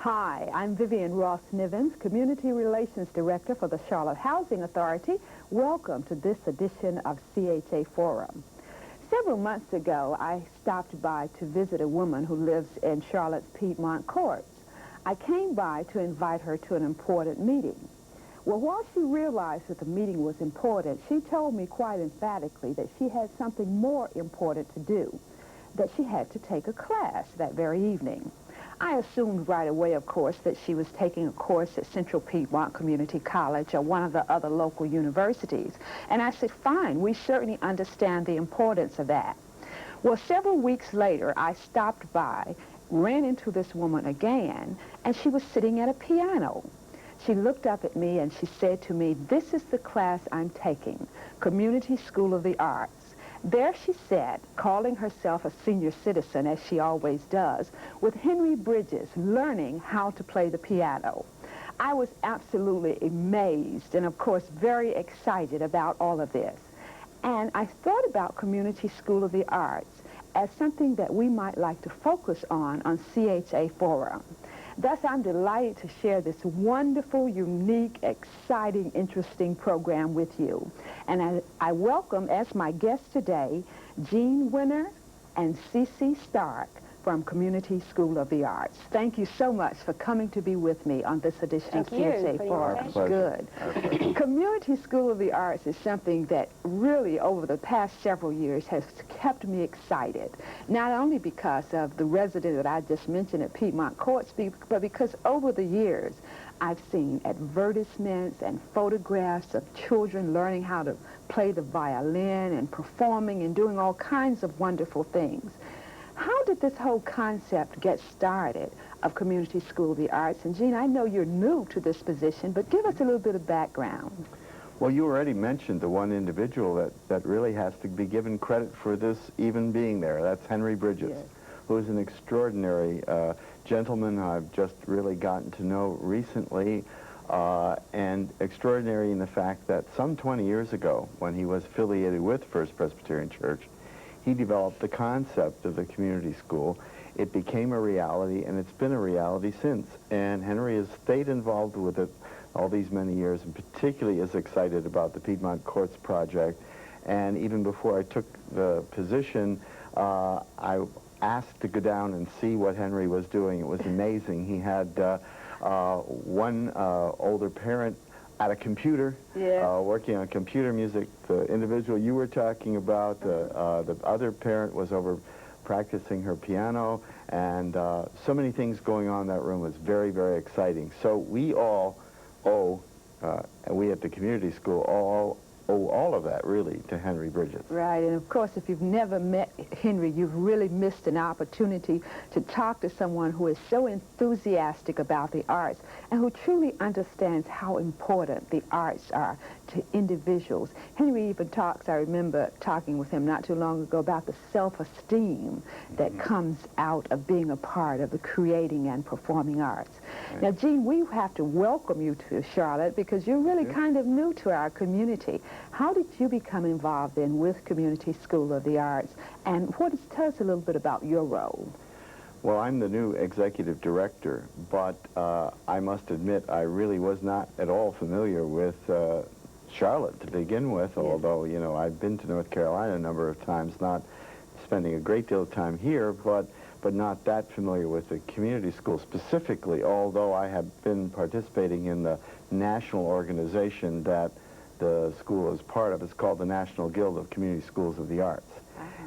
Hi, I'm Vivian Ross Nivens, Community Relations Director for the Charlotte Housing Authority. Welcome to this edition of CHA Forum. Several months ago, I stopped by to visit a woman who lives in Charlotte's Piedmont courts. I came by to invite her to an important meeting. Well, while she realized that the meeting was important, she told me quite emphatically that she had something more important to do, that she had to take a class that very evening. I assumed right away, of course, that she was taking a course at Central Piedmont Community College or one of the other local universities. And I said, fine, we certainly understand the importance of that. Well, several weeks later, I stopped by, ran into this woman again, and she was sitting at a piano. She looked up at me and she said to me, "This is the class I'm taking, Community School of the Arts." There she sat, calling herself a senior citizen, as she always does, with Henry Bridges, learning how to play the piano. I was absolutely amazed and, of course, very excited about all of this. And I thought about Community School of the Arts as something that we might like to focus on CHA Forum. Thus, I'm delighted to share this wonderful, unique, exciting, interesting program with you. And I welcome as my guests today, Jean Wenner and Cece Stark from Community School of the Arts. Thank you so much for coming to be with me on this edition of CHA Forum. Good. Community School of the Arts is something that really over the past several years has kept me excited, not only because of the resident that I just mentioned at Piedmont Courts, but because over the years I've seen advertisements and photographs of children learning how to play the violin and performing and doing all kinds of wonderful things. How did this whole concept get started of Community School of the Arts? And Jean, I know you're new to this position, but give us a little bit of background. Well, you already mentioned the one individual that really has to be given credit for this even being there. That's Henry Bridges, yes, who is an extraordinary gentleman I've just really gotten to know recently, and extraordinary in the fact that some 20 years ago, when he was affiliated with First Presbyterian Church, he developed the concept of the community school. It became a reality, and it's been a reality since. And Henry has stayed involved with it all these many years, and particularly is excited about the Piedmont Courts project. And even before I took the position, I asked to go down and see what Henry was doing. It was amazing. He had one older parent at a computer, yeah, working on computer music. The individual you were talking about, the other parent was over practicing her piano, and so many things going on in that room. Was very, very exciting. So we all owe, we at the community school all owe all of that, really, to Henry Bridges. Right, and of course, if you've never met Henry, you've really missed an opportunity to talk to someone who is so enthusiastic about the arts and who truly understands how important the arts are to individuals. Henry even talks, I remember talking with him not too long ago, about the self-esteem that comes out of being a part of the creating and performing arts. Right. Now, Jean, we have to welcome you to Charlotte because you're really kind of new to our community. How did you become involved with Community School of the Arts, and tell us a little bit about your role? Well, I'm the new executive director, but I must admit I really was not at all familiar with Charlotte to begin with, yes, although, you know, I've been to North Carolina a number of times, not spending a great deal of time here, but not that familiar with the community school specifically, although I have been participating in the national organization that the school is part of. It's called the National Guild of Community Schools of the Arts.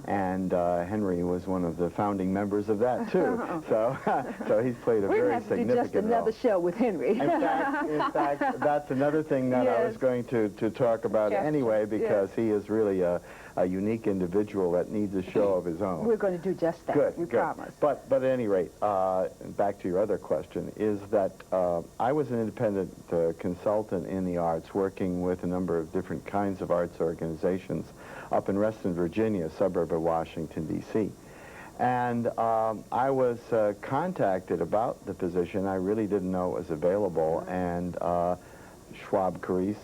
And Henry was one of the founding members of that, too. So he's played a very significant role. We're going to have to do just another show with Henry. In fact, that's another thing that, yes, I was going to talk about anyway, because, yes, he is really a unique individual that needs a show of his own. We're going to do just that. Good, we promise. But at any rate, back to your other question, is that I was an independent consultant in the arts, working with a number of different kinds of arts organizations up in Reston, Virginia, a suburb of Washington, D.C. And I was contacted about the position. I really didn't know it was available, and Schwab Carice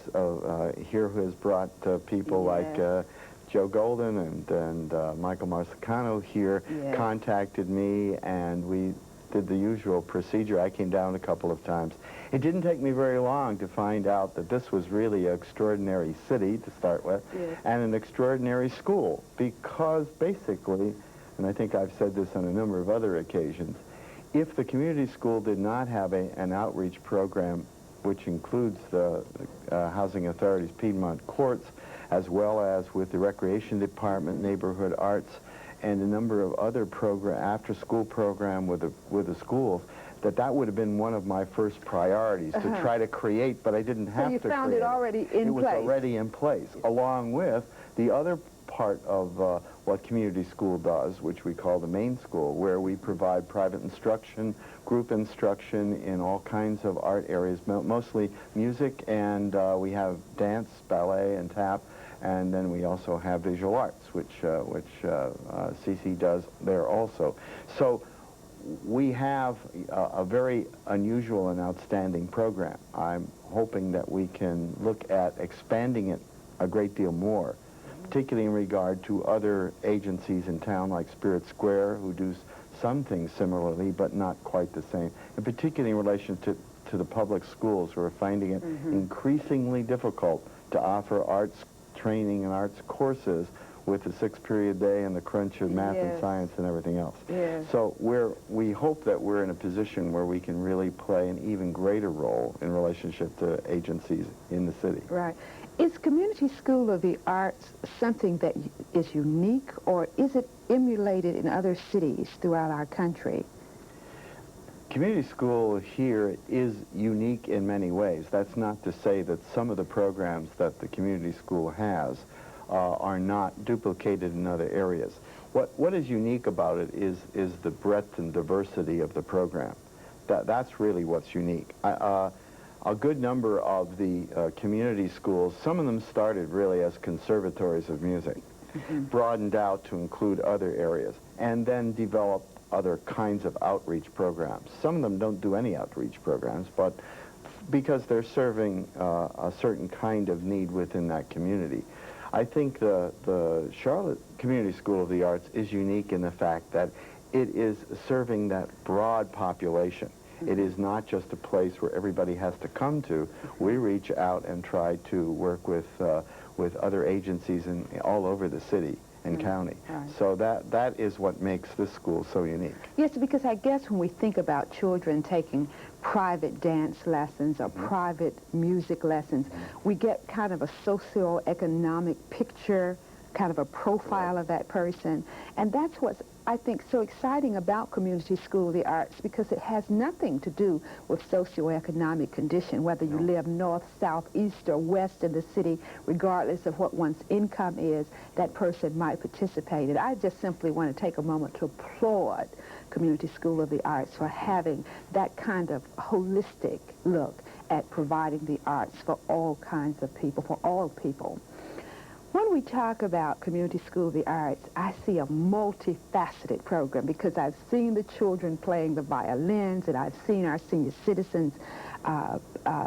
here, who has brought people, yes, like Joe Golden and Michael Marsicano here, yes, contacted me, and we did the usual procedure. I came down a couple of times. It didn't take me very long to find out that this was really an extraordinary city to start with, yes, and an extraordinary school, because basically, and I think I've said this on a number of other occasions, if the community school did not have an outreach program which includes the Housing Authority's Piedmont courts, as well as with the Recreation Department, Neighborhood Arts, and a number of other after-school program with the schools, that would have been one of my first priorities to try to create, but I didn't have to create. So you found it already in place. It was already in place, along with the other part of what community school does, which we call the main school, where we provide private instruction, group instruction in all kinds of art areas, mostly music, and we have dance, ballet, and tap, and then we also have visual arts, which CC does there also. So we have a very unusual and outstanding program. I'm hoping that we can look at expanding it a great deal more, particularly in regard to other agencies in town like Spirit Square, who do some things similarly, but not quite the same, and particularly in relation to the public schools, who are finding it increasingly difficult to offer arts training and arts courses with the 6-period day and the crunch of math and science and everything else. Yes. So we hope that we're in a position where we can really play an even greater role in relationship to agencies in the city. Right. Is Community School of the Arts something that is unique, or is it emulated in other cities throughout our country? Community school here is unique in many ways. That's not to say that some of the programs that the community school has are not duplicated in other areas. What is unique about it is the breadth and diversity of the program. That's really what's unique. A good number of the community schools, some of them started really as conservatories of music, broadened out to include other areas, and then developed other kinds of outreach programs. Some of them don't do any outreach programs, but because they're serving a certain kind of need within that community. I think the Charlotte Community School of the Arts is unique in the fact that it is serving that broad population. It is not just a place where everybody has to come to. We reach out and try to work with other agencies all over the city and county. Right. So that is what makes this school so unique. Yes, because I guess when we think about children taking private dance lessons or private music lessons, we get kind of a socioeconomic picture, kind of a profile of that person. And that's what's, I think, so exciting about Community School of the Arts, because it has nothing to do with socioeconomic condition, whether you live north, south, east, or west in the city, regardless of what one's income is, that person might participate. And I just simply want to take a moment to applaud Community School of the Arts for having that kind of holistic look at providing the arts for all kinds of people, for all people. When we talk about Community School of the Arts, I see a multifaceted program, because I've seen the children playing the violins, and I've seen our senior citizens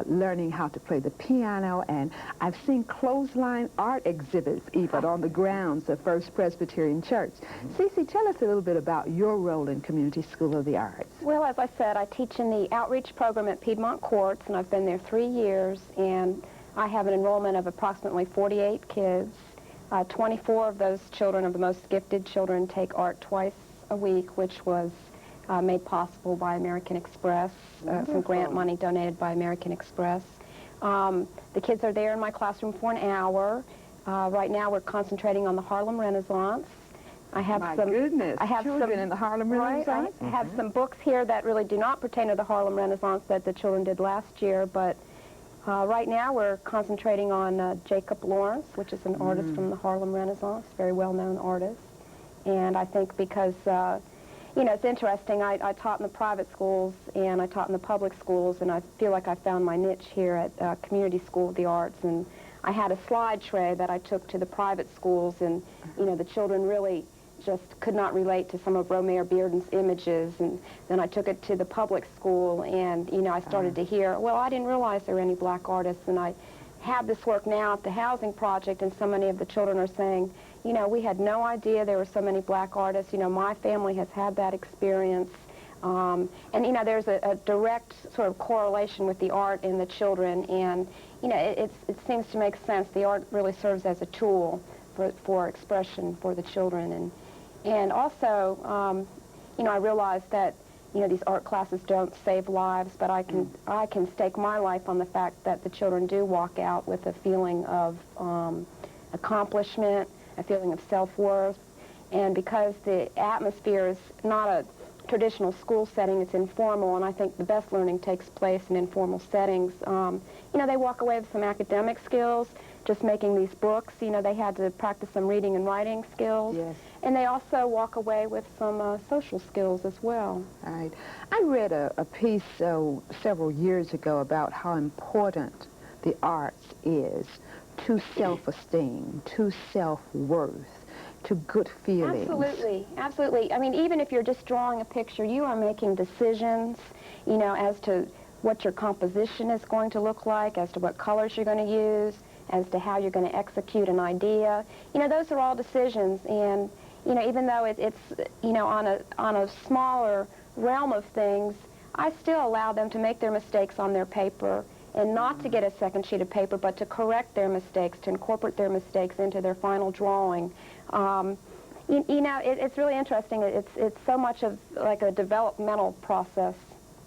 learning how to play the piano, and I've seen clothesline art exhibits even on the grounds of First Presbyterian Church. Cece, tell us a little bit about your role in Community School of the Arts. Well, as I said, I teach in the outreach program at Piedmont Courts, and I've been there 3 years, and I have an enrollment of approximately 48 kids. 24 of those children are the most gifted children, take art twice a week, which was made possible by American Express, some grant money donated by American Express. The kids are there in my classroom for an hour. Right now we're concentrating on the Harlem Renaissance. I have I have children in the Harlem Renaissance. I have some books here that really do not pertain to the Harlem Renaissance that the children did last year, but right now we're concentrating on Jacob Lawrence, which is an artist from the Harlem Renaissance, very well-known artist. And I think because, you know, it's interesting, I taught in the private schools and I taught in the public schools, and I feel like I found my niche here at Community School of the Arts. And I had a slide tray that I took to the private schools, and, you know, the children really just could not relate to some of Romare Bearden's images, and then I took it to the public school, and, you know, I started to hear, well, I didn't realize there were any black artists, and I have this work now at the Housing Project, and so many of the children are saying, you know, we had no idea there were so many black artists. You know, my family has had that experience. And, you know, there's a direct sort of correlation with the art in the children, and, you know, it seems to make sense. The art really serves as a tool for expression for the children. And also, you know, I realized that, you know, these art classes don't save lives, but I can stake my life on the fact that the children do walk out with a feeling of accomplishment, a feeling of self-worth, and because the atmosphere is not a traditional school setting, it's informal, and I think the best learning takes place in informal settings. You know, they walk away with some academic skills, just making these books. You know, they had to practice some reading and writing skills. Yes. And they also walk away with some social skills as well. Right. I read a piece several years ago about how important the arts is to self-esteem, to self-worth, to good feelings. Absolutely, absolutely. I mean, even if you're just drawing a picture, you are making decisions, you know, as to what your composition is going to look like, as to what colors you're going to use, as to how you're going to execute an idea. You know, those are all decisions, and, you know, even though it's, you know, on a smaller realm of things, I still allow them to make their mistakes on their paper, and not to get a second sheet of paper, but to correct their mistakes, to incorporate their mistakes into their final drawing. You know, it's really interesting. It's so much of like a developmental process.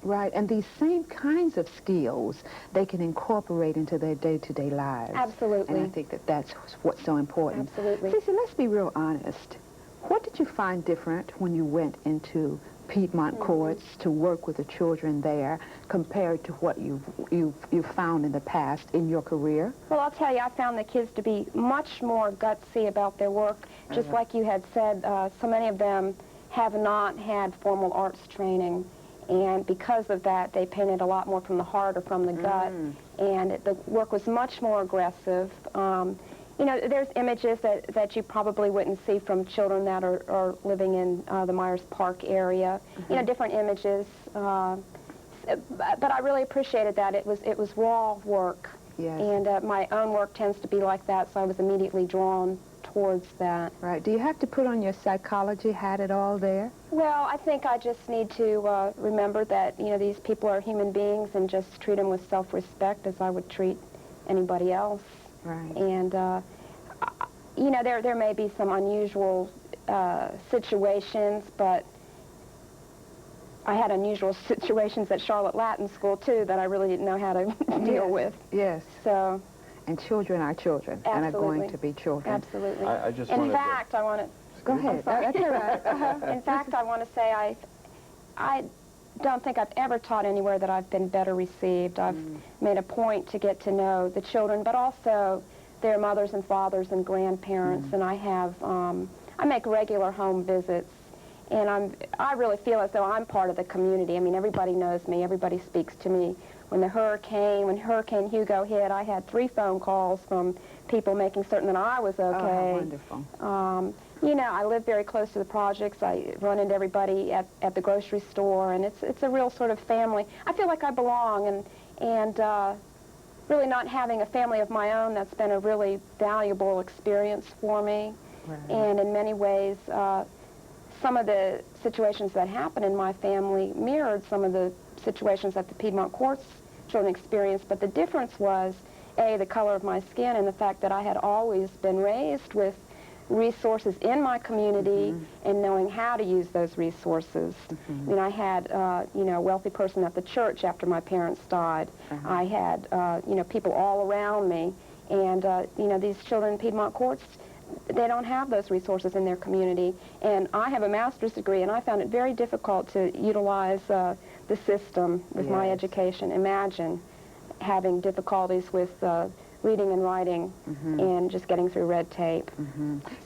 Right, and these same kinds of skills they can incorporate into their day-to-day lives. Absolutely. And I think that that's what's so important. Absolutely. Cece, let's be real honest. What did you find different when you went into Piedmont courts to work with the children there compared to what you've found in the past in your career? Well, I'll tell you, I found the kids to be much more gutsy about their work. Just like you had said, so many of them have not had formal arts training. And because of that, they painted a lot more from the heart or from the gut. And the work was much more aggressive. You know, there's images that you probably wouldn't see from children that are living in the Myers Park area. You know, different images. But I really appreciated that. It was raw work. Yes. And my own work tends to be like that, so I was immediately drawn towards that. Right. Do you have to put on your psychology hat at all there? Well, I think I just need to remember that, you know, these people are human beings and just treat them with self-respect as I would treat anybody else. Right. And, you know, there may be some unusual situations, but I had unusual situations at Charlotte Latin School, too, that I really didn't know how to deal with. Yes. So. And children are children. Absolutely. And are going to be children. Absolutely. I just in fact, I want to... Go ahead. That's all right. In fact, I want to say I don't think I've ever taught anywhere that I've been better received. I've made a point to get to know the children, but also their mothers and fathers and grandparents, and I make regular home visits, and I really feel as though I'm part of the community. I mean, everybody knows me, everybody speaks to me. When Hurricane Hugo hit, I had 3 phone calls from people making certain that I was okay. Oh, wonderful. You know, I live very close to the projects. I run into everybody at the grocery store, and it's a real sort of family. I feel like I belong, and really not having a family of my own, that's been a really valuable experience for me. Right. And in many ways, some of the situations that happened in my family mirrored some of the situations that the Piedmont courts children experienced, but the difference was, A, the color of my skin, and the fact that I had always been raised with resources in my community and knowing how to use those resources. I mean, I had, you know, a wealthy person at the church after my parents died. I had, you know, people all around me, and, you know, these children in Piedmont courts, they don't have those resources in their community. And I have a master's degree, and I found it very difficult to utilize the system with my education. Imagine having difficulties with reading and writing and just getting through red tape.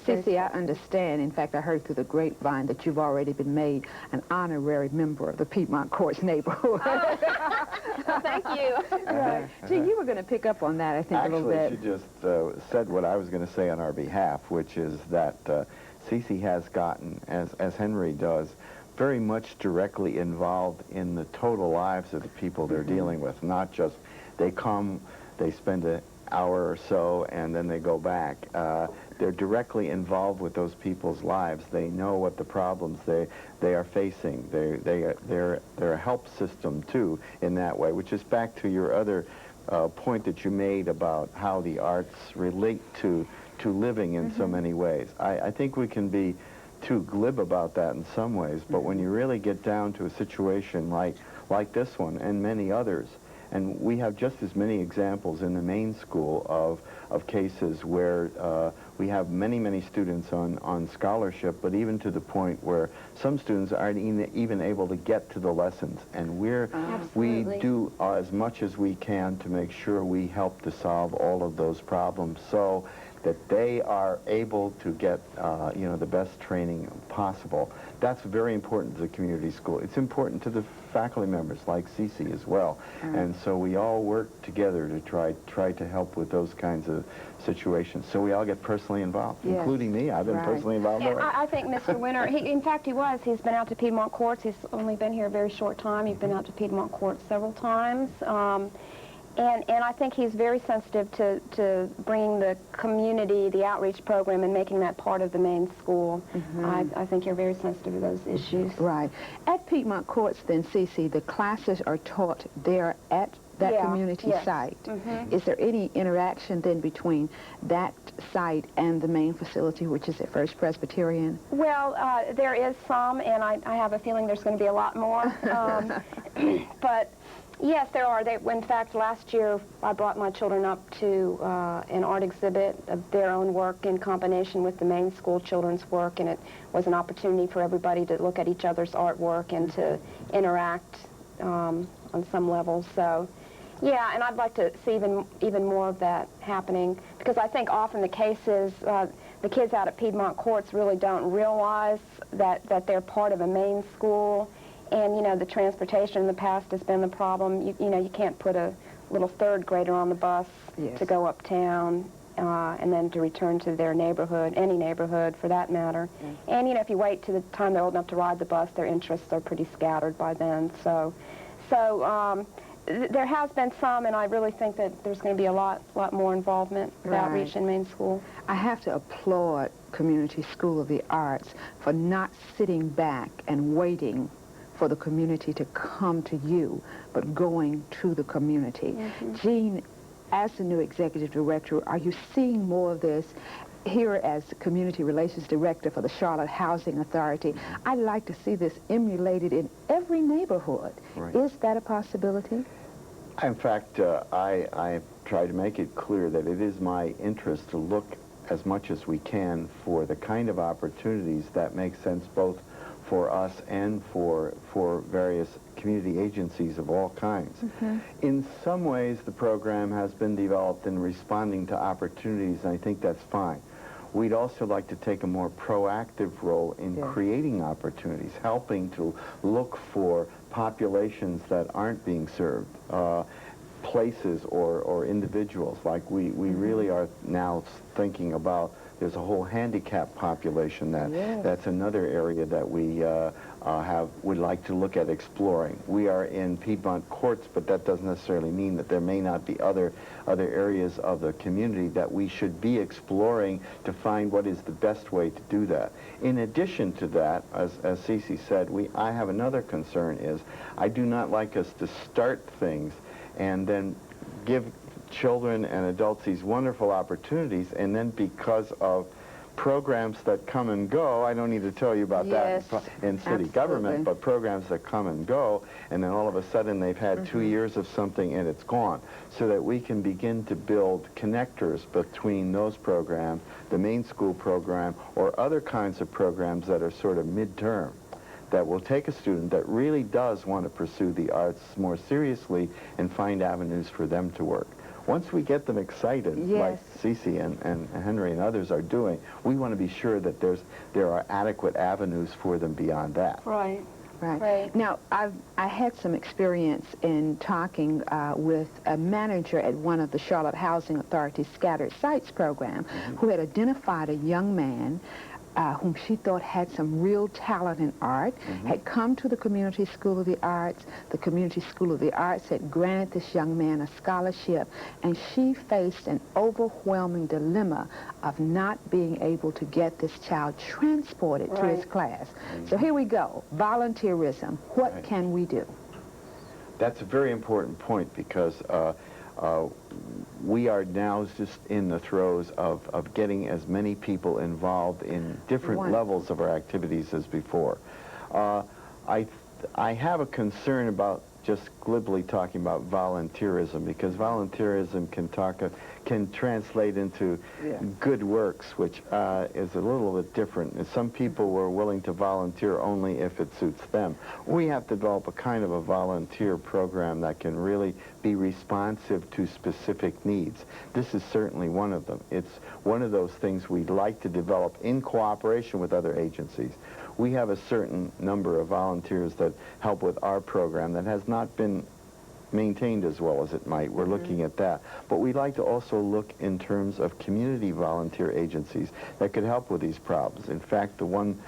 Cece, I understand. In fact, I heard through the grapevine that you've already been made an honorary member of the Piedmont Courts neighborhood. Well, thank you. Right. Gee, you were going to pick up on that, I think, a little bit. Actually, she just said what I was going to say on our behalf, which is that Cece has gotten, as Henry does, very much directly involved in the total lives of the people they're dealing with, not just they come, they spend an hour or so, and then they go back. they're directly involved with those people's lives. They know what the problems they are facing. They're a help system too in that way, which is back to your other point that you made about how the arts relate to living in so many ways. I think we can be too glib about that in some ways, but when you really get down to a situation like this one and many others, and we have just as many examples in the main school of cases where we have many students on scholarship, but even to the point where some students aren't even able to get to the lessons. And we do as much as we can to make sure we help to solve all of those problems so that they are able to get you know, the best training possible. That's very important to the community school. It's important to the faculty members like Cece as well. And so we all work together to try to help with those kinds of situations. So we all get personally involved, including me. I've been personally involved already. I think Mr. Wenner, in fact, he's been out to Piedmont courts. He's only been here a very short time. He's been out to Piedmont courts several times. And I think he's very sensitive to bringing the community, the outreach program, and making that part of the main school. I think you're very sensitive to those issues. Right. At Piedmont Courts, then, Cece, the classes are taught there at that community site. Is there any interaction then between that site and the main facility, which is at First Presbyterian? Well, there is some, and I have a feeling there's going to be a lot more. But yes, there are. In fact, last year I brought my children up to an art exhibit of their own work in combination with the main school children's work, and it was an opportunity for everybody to look at each other's artwork and to interact on some level. So, yeah, and I'd like to see even more of that happening, because I think often the case is the kids out at Piedmont Courts really don't realize that they're part of a main school. And, you know, the transportation in the past has been the problem. You know, you can't put a little third grader on the bus to go uptown and then to return to their neighborhood, any neighborhood for that matter. And, you know, if you wait to the time they're old enough to ride the bus, their interests are pretty scattered by then. So there has been some, and I really think that there's going to be a lot more involvement with outreach in main school. I have to applaud Community School of the Arts for not sitting back and waiting for the community to come to you, but going to the community. Jean, as the new executive director, are you seeing more of this? Here as Community Relations Director for the Charlotte Housing Authority, I'd like to see this emulated in every neighborhood. Is that a possibility? In fact, I try to make it clear that it is my interest to look as much as we can for the kind of opportunities that make sense both for us and for various community agencies of all kinds. In some ways, the program has been developed in responding to opportunities, and I think that's fine. We'd also like to take a more proactive role in creating opportunities, helping to look for populations that aren't being served, places or individuals. Like we really are now thinking about. There's a whole handicapped population that's another area that we would like to look at exploring. We are in Piedmont Courts, but that doesn't necessarily mean that there may not be other areas of the community that we should be exploring to find what is the best way to do that. In addition to that, as Cece said, I have another concern is I do not like us to start things and then give children and adults these wonderful opportunities, and then because of programs that come and go, I don't need to tell you about that in city government, but programs that come and go, and then all of a sudden they've had 2 years of something and it's gone, so that we can begin to build connectors between those programs, the main school program, or other kinds of programs that are sort of midterm, that will take a student that really does want to pursue the arts more seriously and find avenues for them to work. Once we get them excited, like Cece and Henry and others are doing, we want to be sure that there are adequate avenues for them beyond that. Right. Now, I had some experience in talking with a manager at one of the Charlotte Housing Authority's Scattered Sites program who had identified a young man whom she thought had some real talent in art, had come to the Community School of the Arts. The Community School of the Arts had granted this young man a scholarship, and she faced an overwhelming dilemma of not being able to get this child transported to his class. So here we go, volunteerism. What can we do? That's a very important point, because we are now just in the throes of getting as many people involved in different levels of our activities as before. I have a concern about just glibly talking about volunteerism, because volunteerism can translate into good works, which is a little bit different. And some people were willing to volunteer only if it suits them. We have to develop a kind of a volunteer program that can really be responsive to specific needs. This is certainly one of them. It's one of those things we'd like to develop in cooperation with other agencies. We have a certain number of volunteers that help with our program that has not been maintained as well as it might. We're looking at that. But we'd like to also look in terms of community volunteer agencies that could help with these problems. In fact, the one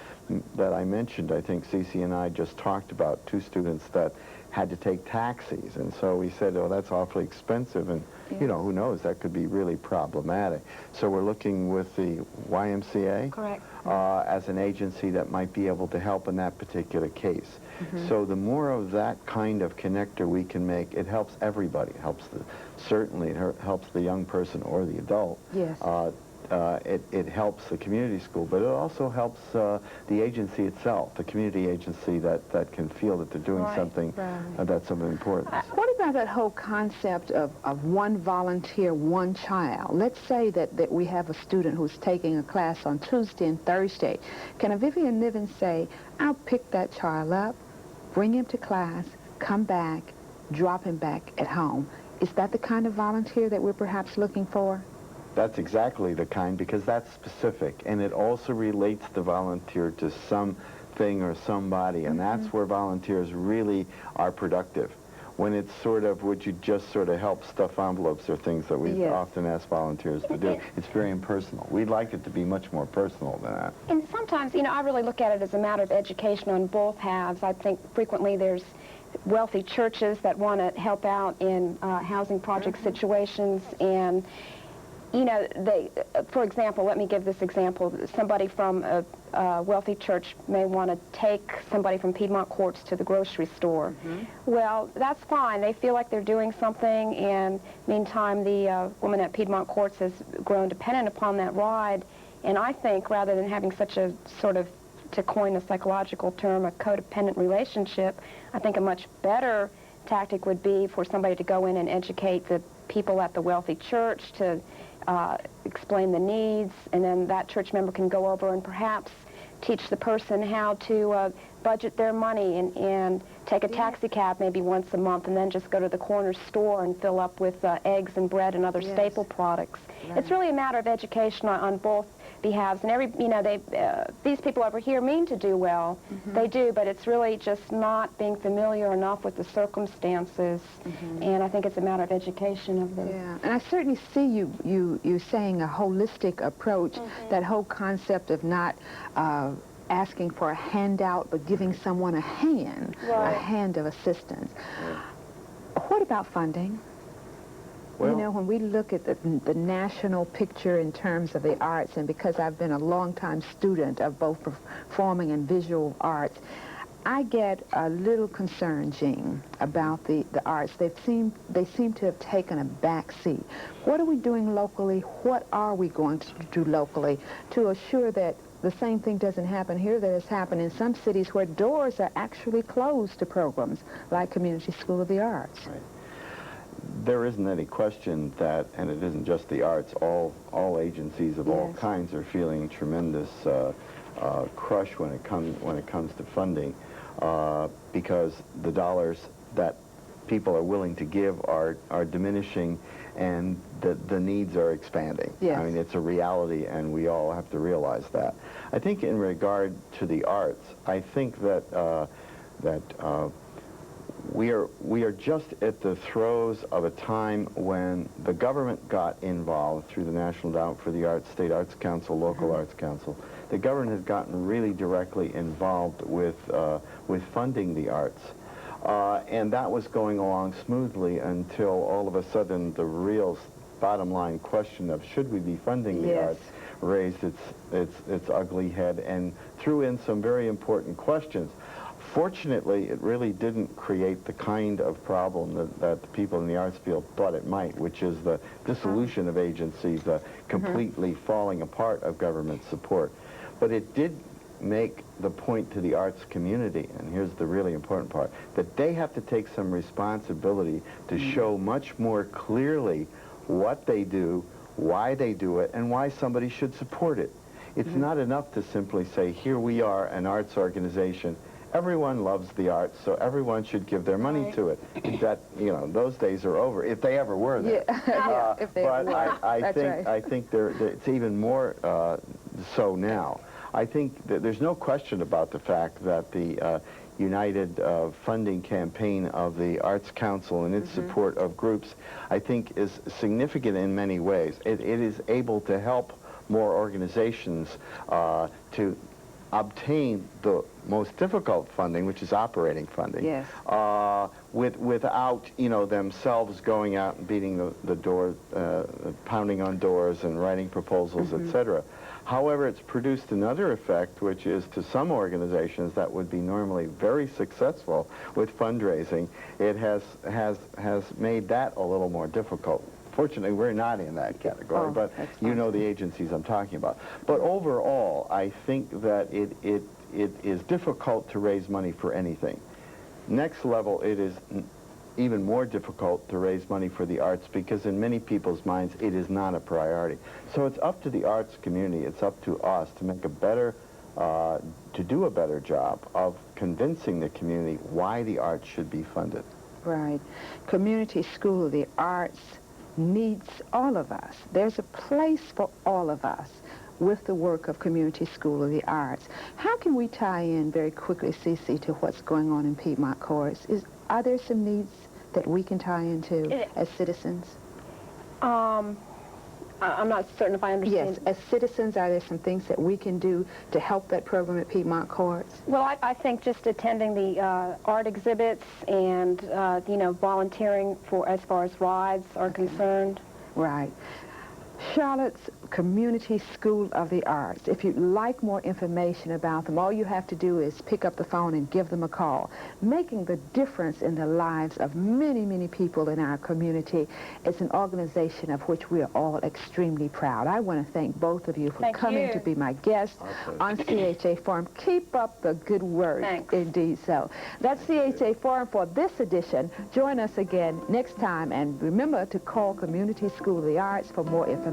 that I mentioned, I think Cece and I just talked about, 2 students that had to take taxis. And so we said, oh, that's awfully expensive, and you know, who knows, that could be really problematic. So we're looking with the YMCA as an agency that might be able to help in that particular case. So the more of that kind of connector we can make, it helps everybody. It helps certainly it helps the young person or the adult. It helps the community school, but it also helps the agency itself, the community agency that can feel that they're doing something that's of importance. What about that whole concept of one volunteer, one child? Let's say that we have a student who's taking a class on Tuesday and Thursday. Can a Vivian Nivens say, I'll pick that child up, bring him to class, come back, drop him back at home? Is that the kind of volunteer that we're perhaps looking for? That's exactly the kind, because that's specific, and it also relates the volunteer to something or somebody, and that's where volunteers really are productive. When it's sort of, would you just sort of help stuff envelopes or things that we often ask volunteers to do, it's very impersonal. We'd like it to be much more personal than that. And sometimes, you know, I really look at it as a matter of education on both halves. I think frequently there's wealthy churches that want to help out in housing project situations, and you know, for example, let me give this example. Somebody from a wealthy church may want to take somebody from Piedmont Courts to the grocery store. Well, that's fine. They feel like they're doing something, and meantime, the woman at Piedmont Courts has grown dependent upon that ride. And I think rather than having such a sort of, to coin a psychological term, a codependent relationship, I think a much better tactic would be for somebody to go in and educate the people at the wealthy church, to explain the needs, and then that church member can go over and perhaps teach the person how to budget their money and take a taxi cab maybe once a month, and then just go to the corner store and fill up with eggs and bread and other staple products. It's really a matter of education on both behalves, and you know, these people over here mean to do well. They do, but it's really just not being familiar enough with the circumstances, and I think it's a matter of education of them. Yeah, and I certainly see you saying a holistic approach, that whole concept of not asking for a handout, but giving someone a hand of assistance. What about funding? Well, you know, when we look at the national picture in terms of the arts, and because I've been a long-time student of both performing and visual arts, I get a little concerned, Jean, about the arts. They seem to have taken a back seat. What are we doing locally? What are we going to do locally to assure that the same thing doesn't happen here that has happened in some cities where doors are actually closed to programs like Community School of the Arts? Right. There isn't any question that, and it isn't just the arts, all agencies of all kinds are feeling tremendous crush when it comes to funding, because the dollars that people are willing to give are diminishing, and the needs are expanding. I mean, it's a reality, and we all have to realize that. I think in regard to the arts, I think that we are just at the throes of a time when the government got involved through the National Endowment for the Arts, State Arts Council, Local Arts Council, the government has gotten really directly involved with funding the arts. And that was going along smoothly until all of a sudden the real bottom line question of should we be funding the arts raised its ugly head and threw in some very important questions. Fortunately, it really didn't create the kind of problem that the people in the arts field thought it might, which is the dissolution of agencies, the completely falling apart of government support. But it did make the point to the arts community, and here's the really important part, that they have to take some responsibility to show much more clearly what they do, why they do it, and why somebody should support it. It's not enough to simply say, here we are, an arts organization. Everyone loves the arts, so everyone should give their money to it. That, you know, those days are over, if they ever were there. If they ever were. I think it's even more so now. I think that there's no question about the fact that the united funding campaign of the Arts Council and its support of groups, I think, is significant in many ways. It is able to help more organizations to obtain the most difficult funding, which is operating funding, without, you know, themselves going out and beating the door, pounding on doors and writing proposals, etc. However, it's produced another effect, which is to some organizations that would be normally very successful with fundraising, it has made that a little more difficult. Fortunately, we're not in that category, but you know the agencies I'm talking about. But overall, I think that it is difficult to raise money for anything. Next level, it is even more difficult to raise money for the arts because in many people's minds, it is not a priority. So it's up to the arts community, it's up to us to make a better, to do a better job of convincing the community why the arts should be funded. Right. Community School of the Arts needs all of us. There's a place for all of us with the work of Community School of the Arts. How can we tie in very quickly, Cece, to what's going on in Piedmont Courts? Are there some needs that we can tie into as citizens? I'm not certain if I understand. Yes, as citizens, are there some things that we can do to help that program at Piedmont Courts? Well, I think just attending the art exhibits and, you know, volunteering for as far as rides are concerned. Right. Charlotte's Community School of the Arts. If you'd like more information about them, all you have to do is pick up the phone and give them a call. Making the difference in the lives of many, many people in our community is an organization of which we are all extremely proud. I want to thank both of you for coming to be my guests on CHA Forum. Keep up the good work. Thanks. Indeed so. That's CHA Forum for this edition. Join us again next time, and remember to call Community School of the Arts for more information.